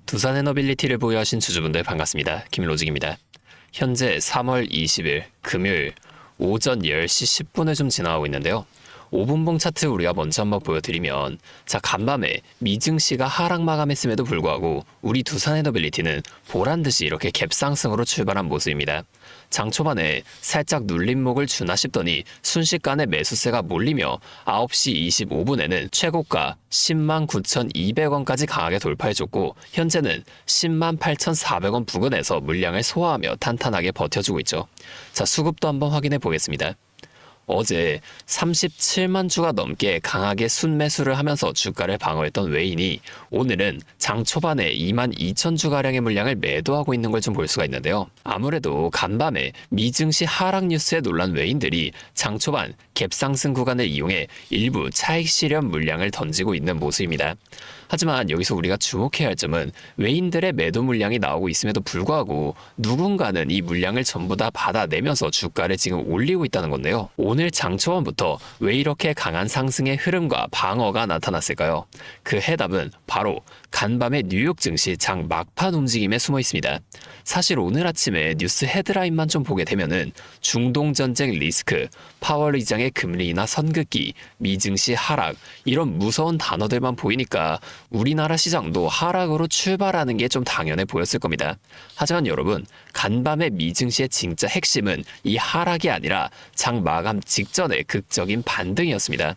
두산에너빌리티를 보유하신 주주분들 반갑습니다. 김로직입니다. 현재 3월 20일 금요일 오전 10시 10분을 좀 지나가고 있는데요. 5분봉 차트 우리가 먼저 한번 보여드리면 간밤에 미증시가 하락 마감했음에도 불구하고 우리 두산에너빌리티는 보란듯이 이렇게 갭상승으로 출발한 모습입니다. 장 초반에 살짝 눌림목을 주나 싶더니 순식간에 매수세가 몰리며 9시 25분에는 최고가 10만 9,200원까지 강하게 돌파해줬고 현재는 10만 8,400원 부근에서 물량을 소화하며 탄탄하게 버텨주고 있죠. 수급도 한번 확인해 보겠습니다. 어제 37만 주가 넘게 강하게 순매수를 하면서 주가를 방어했던 외인이 오늘은 장 초반에 2만 2천 주가량의 물량을 매도하고 있는 걸 좀 볼 수가 있는데요. 아무래도 간밤에 미증시 하락 뉴스에 놀란 외인들이 장 초반 갭상승 구간을 이용해 일부 차익 실현 물량을 던지고 있는 모습입니다. 하지만 여기서 우리가 주목해야 할 점은 외인들의 매도 물량이 나오고 있음에도 불구하고 누군가는 이 물량을 전부 다 받아내면서 주가를 지금 올리고 있다는 건데요. 오늘 장 초반부터 왜 이렇게 강한 상승의 흐름과 방어가 나타났을까요? 그 해답은 바로 간밤의 뉴욕 증시 장 막판 움직임에 숨어 있습니다. 사실 오늘 아침에 뉴스 헤드라인만 좀 보게 되면은 중동 전쟁 리스크, 파월 의장의 금리 인하 선긋기, 미증시 하락 이런 무서운 단어들만 보이니까 우리나라 시장도 하락으로 출발하는 게 좀 당연해 보였을 겁니다. 하지만 여러분, 간밤의 미증시의 진짜 핵심은 이 하락이 아니라 장 마감 직전의 극적인 반등이었습니다.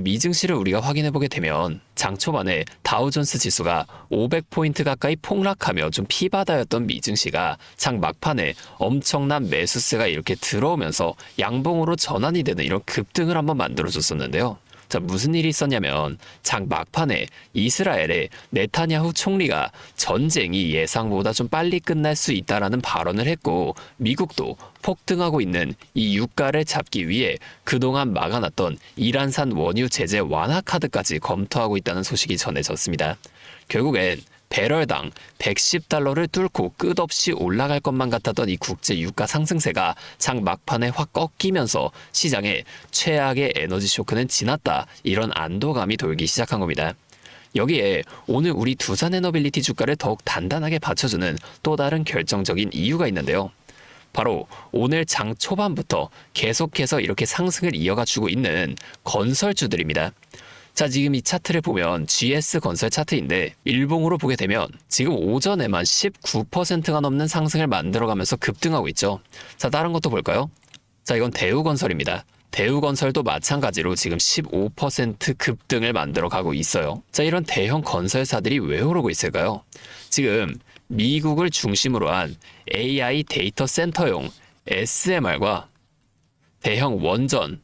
미증시를 우리가 확인해 보게 되면 장 초반에 다우존스 지수가 500포인트 가까이 폭락하며 좀 피바다였던 미증시가 장 막판에 엄청난 매수세가 이렇게 들어오면서 양봉으로 전환이 되는 이런 급등을 한번 만들어줬었는데요. 무슨 일이 있었냐면 장 막판에 이스라엘의 네타냐후 총리가 전쟁이 예상보다 좀 빨리 끝날 수 있다라는 발언을 했고 미국도 폭등하고 있는 이 유가를 잡기 위해 그동안 막아놨던 이란산 원유 제재 완화 카드까지 검토하고 있다는 소식이 전해졌습니다. 결국엔 배럴당 110달러를 뚫고 끝없이 올라갈 것만 같았던 이 국제 유가 상승세가 장 막판에 확 꺾이면서 시장에 최악의 에너지 쇼크는 지났다, 이런 안도감이 돌기 시작한 겁니다. 여기에 오늘 우리 두산에너빌리티 주가를 더욱 단단하게 받쳐주는 또 다른 결정적인 이유가 있는데요. 바로 오늘 장 초반부터 계속해서 이렇게 상승을 이어가주고 있는 건설주들입니다. 지금 이 차트를 보면 GS건설 차트인데 일봉으로 보게 되면 지금 오전에만 19%가 넘는 상승을 만들어가면서 급등하고 있죠. 다른 것도 볼까요? 이건 대우건설입니다. 대우건설도 마찬가지로 지금 15% 급등을 만들어가고 있어요. 이런 대형 건설사들이 왜 오르고 있을까요? 지금 미국을 중심으로 한 AI 데이터 센터용 SMR과 대형 원전,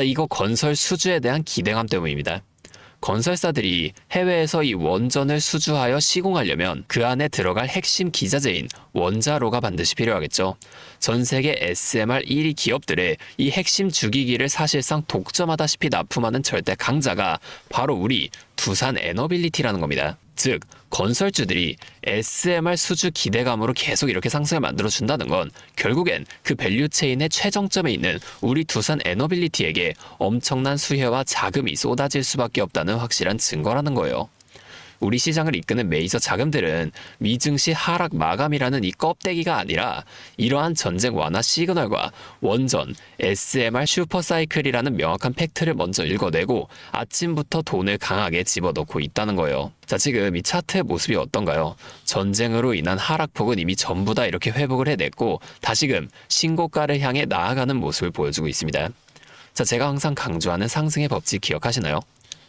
이거 건설 수주에 대한 기대감 때문입니다. 건설사들이 해외에서 이 원전을 수주하여 시공하려면 그 안에 들어갈 핵심 기자재인 원자로가 반드시 필요하겠죠. 전 세계 SMR 1위 기업들의 이 핵심 주기기를 사실상 독점하다시피 납품하는 절대 강자가 바로 우리 두산에너빌리티라는 겁니다. 즉 건설주들이 SMR 수주 기대감으로 계속 이렇게 상승을 만들어준다는 건 결국엔 그 밸류체인의 최정점에 있는 우리 두산에너빌리티에게 엄청난 수혜와 자금이 쏟아질 수밖에 없다는 확실한 증거라는 거예요. 우리 시장을 이끄는 메이저 자금들은 미증시 하락 마감이라는 이 껍데기가 아니라 이러한 전쟁 완화 시그널과 원전, SMR 슈퍼사이클이라는 명확한 팩트를 먼저 읽어내고 아침부터 돈을 강하게 집어넣고 있다는 거예요. 지금 이 차트의 모습이 어떤가요? 전쟁으로 인한 하락폭은 이미 전부 다 이렇게 회복을 해냈고 다시금 신고가를 향해 나아가는 모습을 보여주고 있습니다. 제가 항상 강조하는 상승의 법칙 기억하시나요?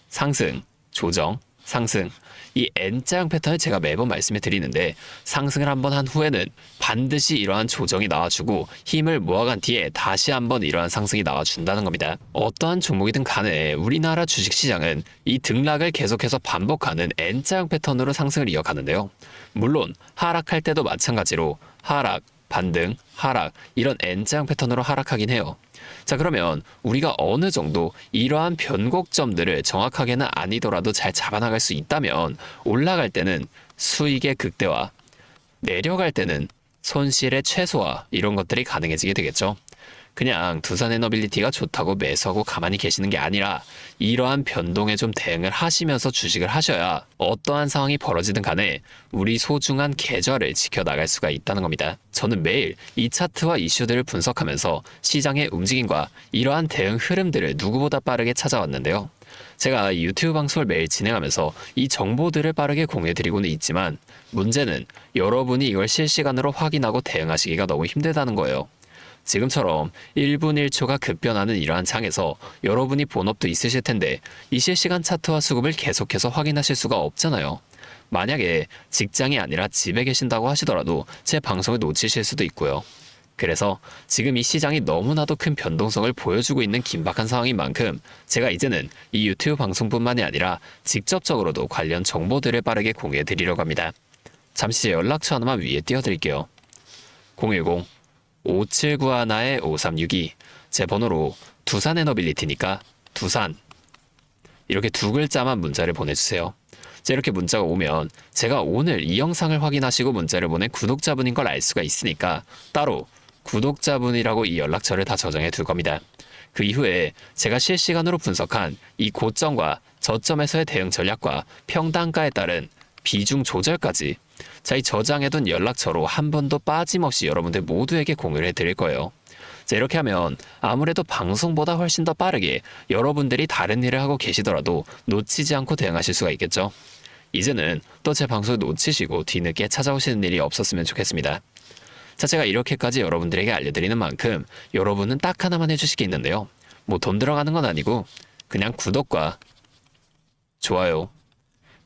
상승, 조정, 상승. 이 N자형 패턴을 제가 매번 말씀해 드리는데 상승을 한번 한 후에는 반드시 이러한 조정이 나와주고 힘을 모아간 뒤에 다시 한번 이러한 상승이 나와준다는 겁니다. 어떠한 종목이든 간에 우리나라 주식시장은 이 등락을 계속해서 반복하는 N자형 패턴으로 상승을 이어가는데요. 물론 하락할 때도 마찬가지로 하락, 반등, 하락 이런 N자형 패턴으로 하락하긴 해요. 그러면 우리가 어느 정도 이러한 변곡점들을 정확하게는 아니더라도 잘 잡아나갈 수 있다면 올라갈 때는 수익의 극대화, 내려갈 때는 손실의 최소화 이런 것들이 가능해지게 되겠죠. 그냥 두산 에너빌리티가 좋다고 매수하고 가만히 계시는 게 아니라 이러한 변동에 좀 대응을 하시면서 주식을 하셔야 어떠한 상황이 벌어지든 간에 우리 소중한 계좌를 지켜나갈 수가 있다는 겁니다. 저는 매일 이 차트와 이슈들을 분석하면서 시장의 움직임과 이러한 대응 흐름들을 누구보다 빠르게 찾아왔는데요. 제가 이 유튜브 방송을 매일 진행하면서 이 정보들을 빠르게 공유해드리고는 있지만 문제는 여러분이 이걸 실시간으로 확인하고 대응하시기가 너무 힘들다는 거예요. 지금처럼 1분 1초가 급변하는 이러한 장에서 여러분이 본업도 있으실 텐데 이 실시간 차트와 수급을 계속해서 확인하실 수가 없잖아요. 만약에 직장이 아니라 집에 계신다고 하시더라도 제 방송을 놓치실 수도 있고요. 그래서 지금 이 시장이 너무나도 큰 변동성을 보여주고 있는 긴박한 상황인 만큼 제가 이제는 이 유튜브 방송뿐만이 아니라 직접적으로도 관련 정보들을 빠르게 공유해 드리려고 합니다. 잠시 연락처 하나만 위에 띄워드릴게요. 010-5791-5362 제 번호로 두산 에너빌리티니까 두산 이렇게 두 글자만 문자를 보내주세요. 이렇게 문자가 오면 제가 오늘 이 영상을 확인하시고 문자를 보낸 구독자분인 걸 알 수가 있으니까 따로 구독자분이라고 이 연락처를 다 저장해 둘 겁니다. 그 이후에 제가 실시간으로 분석한 이 고점과 저점에서의 대응 전략과 평단가에 따른 비중 조절까지 이 저장해둔 연락처로 한 번도 빠짐없이 여러분들 모두에게 공유를 해드릴 거예요. 이렇게 하면 아무래도 방송보다 훨씬 더 빠르게 여러분들이 다른 일을 하고 계시더라도 놓치지 않고 대응하실 수가 있겠죠. 이제는 또 제 방송을 놓치시고 뒤늦게 찾아오시는 일이 없었으면 좋겠습니다. 제가 이렇게까지 여러분들에게 알려드리는 만큼 여러분은 딱 하나만 해주실 게 있는데요. 돈 들어가는 건 아니고 그냥 구독과 좋아요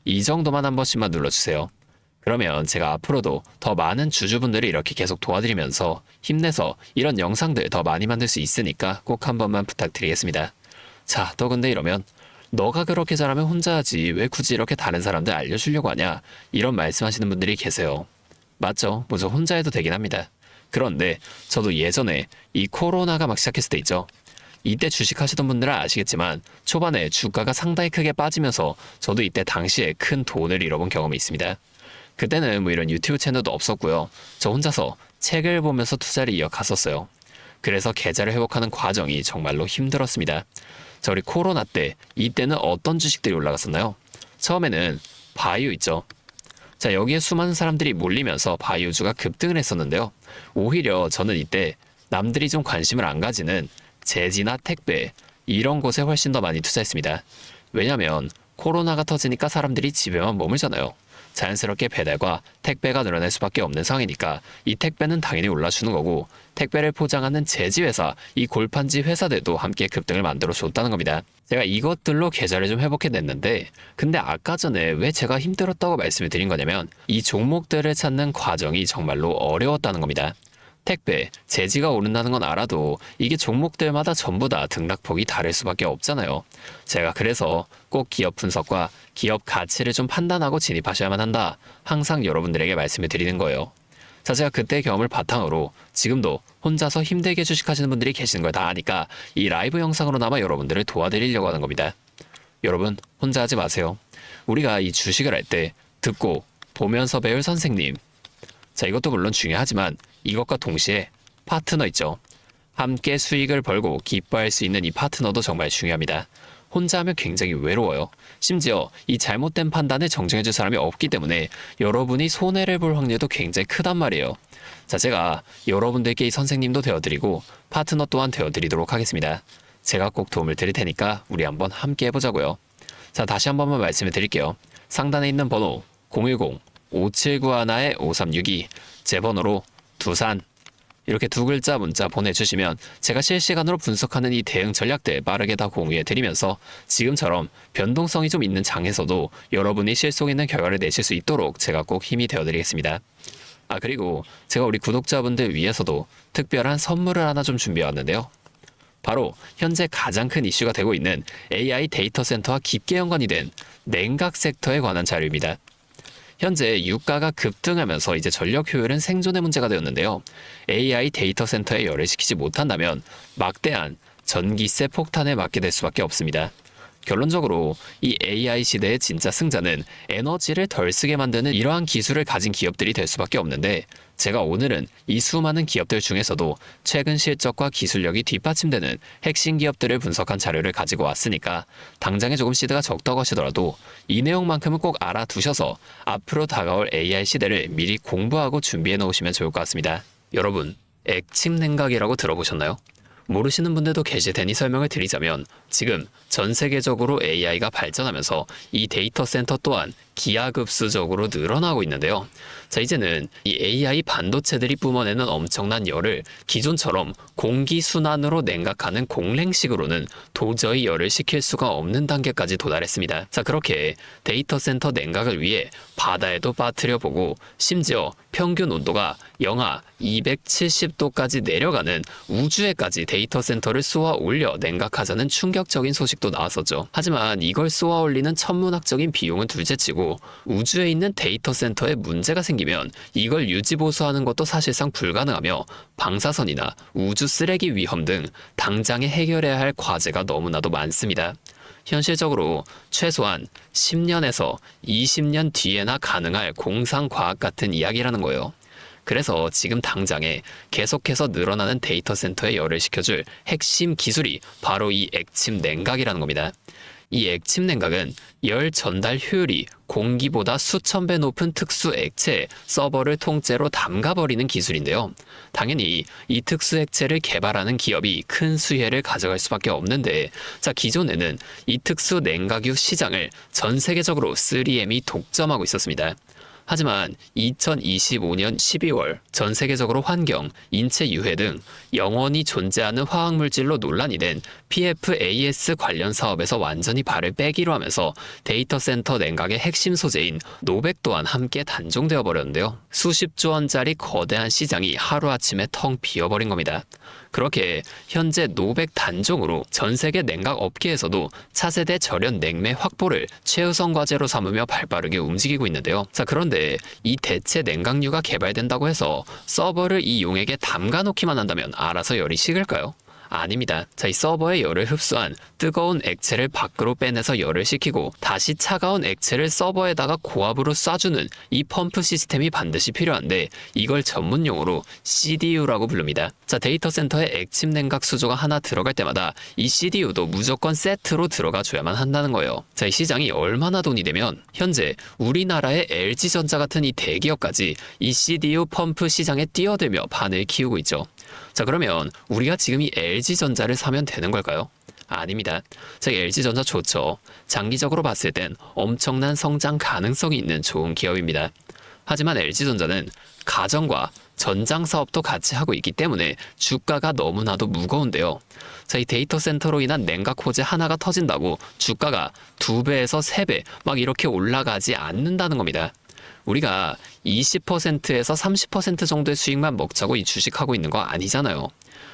이 정도만 한 번씩만 눌러주세요. 그러면 제가 앞으로도 더 많은 주주분들을 이렇게 계속 도와드리면서 힘내서 이런 영상들 더 많이 만들 수 있으니까 꼭 한 번만 부탁드리겠습니다. 또 근데 이러면 너가 그렇게 잘하면 혼자 하지 왜 굳이 이렇게 다른 사람들 알려주려고 하냐 이런 말씀하시는 분들이 계세요. 맞죠? 저 혼자 해도 되긴 합니다. 그런데 저도 예전에 이 코로나가 막 시작했을 때 있죠. 이때 주식하시던 분들은 아시겠지만 초반에 주가가 상당히 크게 빠지면서 저도 이때 당시에 큰 돈을 잃어본 경험이 있습니다. 그때는 이런 유튜브 채널도 없었고요. 저 혼자서 책을 보면서 투자를 이어갔었어요. 그래서 계좌를 회복하는 과정이 정말로 힘들었습니다. 우리 코로나 때 이때는 어떤 주식들이 올라갔었나요? 처음에는 바이오 있죠. 여기에 수많은 사람들이 몰리면서 바이오주가 급등을 했었는데요. 오히려 저는 이때 남들이 좀 관심을 안 가지는 제지나 택배 이런 곳에 훨씬 더 많이 투자했습니다. 왜냐면 코로나가 터지니까 사람들이 집에만 머물잖아요. 자연스럽게 배달과 택배가 늘어날 수밖에 없는 상황이니까 이 택배는 당연히 올라주는 거고 택배를 포장하는 제지회사, 이 골판지 회사들도 함께 급등을 만들어 줬다는 겁니다. 제가 이것들로 계좌를 좀 회복해냈는데 근데 아까 전에 왜 제가 힘들었다고 말씀을 드린 거냐면 이 종목들을 찾는 과정이 정말로 어려웠다는 겁니다. 택배, 제지가 오른다는 건 알아도 이게 종목들마다 전부 다 등락폭이 다를 수밖에 없잖아요. 제가 그래서 꼭 기업 분석과 기업 가치를 좀 판단하고 진입하셔야만 한다. 항상 여러분들에게 말씀을 드리는 거예요. 제가 그때의 경험을 바탕으로 지금도 혼자서 힘들게 주식하시는 분들이 계시는 걸 다 아니까 이 라이브 영상으로나마 여러분들을 도와드리려고 하는 겁니다. 여러분 혼자 하지 마세요. 우리가 이 주식을 할 때 듣고 보면서 배울 선생님 이것도 물론 중요하지만 이것과 동시에 파트너 있죠. 함께 수익을 벌고 기뻐할 수 있는 이 파트너도 정말 중요합니다. 혼자 하면 굉장히 외로워요. 심지어 이 잘못된 판단을 정정해줄 사람이 없기 때문에 여러분이 손해를 볼 확률도 굉장히 크단 말이에요. 제가 여러분들께 이 선생님도 되어드리고 파트너 또한 되어드리도록 하겠습니다. 제가 꼭 도움을 드릴 테니까 우리 한번 함께 해보자고요. 다시 한 번만 말씀을 드릴게요. 상단에 있는 번호 010-5791-5362 제 번호로 두산 이렇게 두 글자 문자 보내주시면 제가 실시간으로 분석하는 이 대응 전략들 빠르게 다 공유해드리면서 지금처럼 변동성이 좀 있는 장에서도 여러분이 실속 있는 결과를 내실 수 있도록 제가 꼭 힘이 되어드리겠습니다. 그리고 제가 우리 구독자분들 위해서도 특별한 선물을 하나 좀 준비해왔는데요. 바로 현재 가장 큰 이슈가 되고 있는 AI 데이터 센터와 깊게 연관이 된 냉각 섹터에 관한 자료입니다. 현재 유가가 급등하면서 이제 전력 효율은 생존의 문제가 되었는데요. AI 데이터 센터에 열을 식히지 못한다면 막대한 전기세 폭탄에 맞게 될 수밖에 없습니다. 결론적으로 이 AI 시대의 진짜 승자는 에너지를 덜 쓰게 만드는 이러한 기술을 가진 기업들이 될 수밖에 없는데, 제가 오늘은 이 수많은 기업들 중에서도 최근 실적과 기술력이 뒷받침되는 핵심 기업들을 분석한 자료를 가지고 왔으니까 당장에 조금 시드가 적다고 하시더라도 이 내용만큼은 꼭 알아두셔서 앞으로 다가올 AI 시대를 미리 공부하고 준비해 놓으시면 좋을 것 같습니다. 여러분, 액침 냉각이라고 들어보셨나요? 모르시는 분들도 계실 테니 설명을 드리자면, 지금 전 세계적으로 AI가 발전하면서 이 데이터 센터 또한 기하급수적으로 늘어나고 있는데요. 자, 이제는 이 AI 반도체들이 뿜어내는 엄청난 열을 기존처럼 공기순환으로 냉각하는 공랭식으로는 도저히 열을 식힐 수가 없는 단계까지 도달했습니다. 자, 그렇게 데이터 센터 냉각을 위해 바다에도 빠뜨려 보고, 심지어 평균 온도가 영하 270도까지 내려가는 우주에까지 데이터 센터를 쏘아 올려 냉각하자는 충격적인 소식도 나왔었죠. 하지만 이걸 쏘아 올리는 천문학적인 비용은 둘째치고, 우주에 있는 데이터 센터에 문제가 생기면 이걸 유지 보수하는 것도 사실상 불가능하며, 방사선이나 우주 쓰레기 위험 등 당장에 해결해야 할 과제가 너무나도 많습니다. 현실적으로 최소한 10년에서 20년 뒤에나 가능할 공상과학 같은 이야기라는 거예요. 그래서 지금 당장에 계속해서 늘어나는 데이터 센터에 열을 식혀줄 핵심 기술이 바로 이 액침 냉각이라는 겁니다. 이 액침 냉각은 열 전달 효율이 공기보다 수천 배 높은 특수 액체에 서버를 통째로 담가버리는 기술인데요. 당연히 이 특수 액체를 개발하는 기업이 큰 수혜를 가져갈 수밖에 없는데, 자, 기존에는 이 특수 냉각유 시장을 전 세계적으로 3M이 독점하고 있었습니다. 하지만 2025년 12월 전 세계적으로 환경, 인체 유해 등 영원히 존재하는 화학물질로 논란이 된 PFAS 관련 사업에서 완전히 발을 빼기로 하면서 데이터 센터 냉각의 핵심 소재인 노백 또한 함께 단종되어 버렸는데요. 수십조 원짜리 거대한 시장이 하루아침에 텅 비어버린 겁니다. 그렇게 현재 노백 단종으로 전 세계 냉각 업계에서도 차세대 절연 냉매 확보를 최우선 과제로 삼으며 발빠르게 움직이고 있는데요. 자, 그런데 이 대체 냉각유가 개발된다고 해서 서버를 이 용액에 담가 놓기만 한다면 알아서 열이 식을까요? 아닙니다. 자, 이 서버의 열을 흡수한 뜨거운 액체를 밖으로 빼내서 열을 식히고 다시 차가운 액체를 서버에다가 고압으로 쏴주는 이 펌프 시스템이 반드시 필요한데, 이걸 전문 용어로 CDU라고 부릅니다. 자, 데이터 센터에 액침 냉각 수조가 하나 들어갈 때마다 이 CDU도 무조건 세트로 들어가 줘야만 한다는 거예요. 자, 이 시장이 얼마나 돈이 되면 현재 우리나라의 LG전자 같은 이 대기업까지 이 CDU 펌프 시장에 뛰어들며 판을 키우고 있죠. 자, 그러면 우리가 지금 이 LG전자를 사면 되는 걸까요? 아닙니다. 자, LG전자 좋죠. 장기적으로 봤을 땐 엄청난 성장 가능성이 있는 좋은 기업입니다. 하지만 LG전자는 가전과 전장 사업도 같이 하고 있기 때문에 주가가 너무나도 무거운데요. 자, 이 데이터 센터로 인한 냉각 호재 하나가 터진다고 주가가 2배에서 3배 막 이렇게 올라가지 않는다는 겁니다. 우리가 20%에서 30% 정도의 수익만 먹자고 이 주식하고 있는 거 아니잖아요.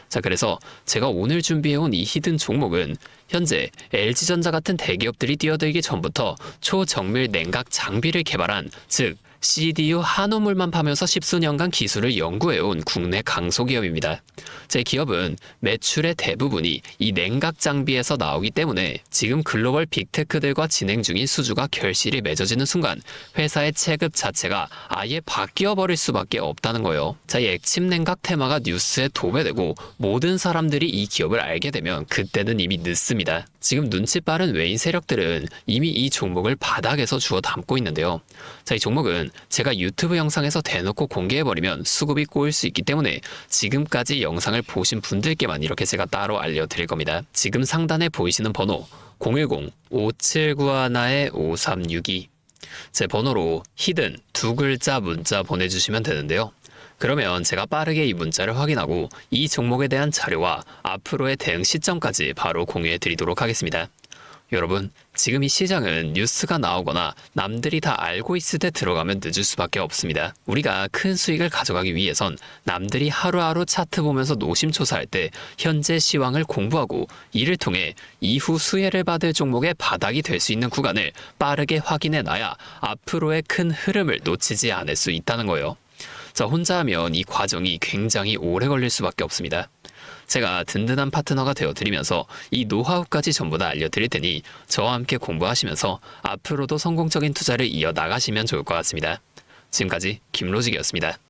자, 그래서 제가 오늘 준비해온 이 히든 종목은 현재 LG전자 같은 대기업들이 뛰어들기 전부터 초정밀 냉각 장비를 개발한, 즉 CDU 한우물만 파면서 십수년간 기술을 연구해온 국내 강소기업입니다. 제 기업은 매출의 대부분이 이 냉각 장비에서 나오기 때문에 지금 글로벌 빅테크들과 진행 중인 수주가 결실이 맺어지는 순간 회사의 체급 자체가 아예 바뀌어버릴 수밖에 없다는 거예요. 자, 이 액침 냉각 테마가 뉴스에 도배되고 모든 사람들이 이 기업을 알게 되면 그때는 이미 늦습니다. 지금 눈치 빠른 외인 세력들은 이미 이 종목을 바닥에서 주워 담고 있는데요. 자, 이 종목은 제가 유튜브 영상에서 대놓고 공개해버리면 수급이 꼬일 수 있기 때문에 지금까지 영상을 보신 분들께만 이렇게 제가 따로 알려드릴 겁니다. 지금 상단에 보이시는 번호 010-5791-5362 제 번호로 히든 2글자 문자 보내주시면 되는데요. 그러면 제가 빠르게 이 문자를 확인하고 이 종목에 대한 자료와 앞으로의 대응 시점까지 바로 공유해 드리도록 하겠습니다. 여러분, 지금 이 시장은 뉴스가 나오거나 남들이 다 알고 있을 때 들어가면 늦을 수밖에 없습니다. 우리가 큰 수익을 가져가기 위해선 남들이 하루하루 차트 보면서 노심초사할 때 현재 시황을 공부하고 이를 통해 이후 수혜를 받을 종목의 바닥이 될 수 있는 구간을 빠르게 확인해 놔야 앞으로의 큰 흐름을 놓치지 않을 수 있다는 거예요. 자, 혼자 하면 이 과정이 굉장히 오래 걸릴 수밖에 없습니다. 제가 든든한 파트너가 되어드리면서 이 노하우까지 전부 다 알려드릴 테니 저와 함께 공부하시면서 앞으로도 성공적인 투자를 이어나가시면 좋을 것 같습니다. 지금까지 김로직이었습니다.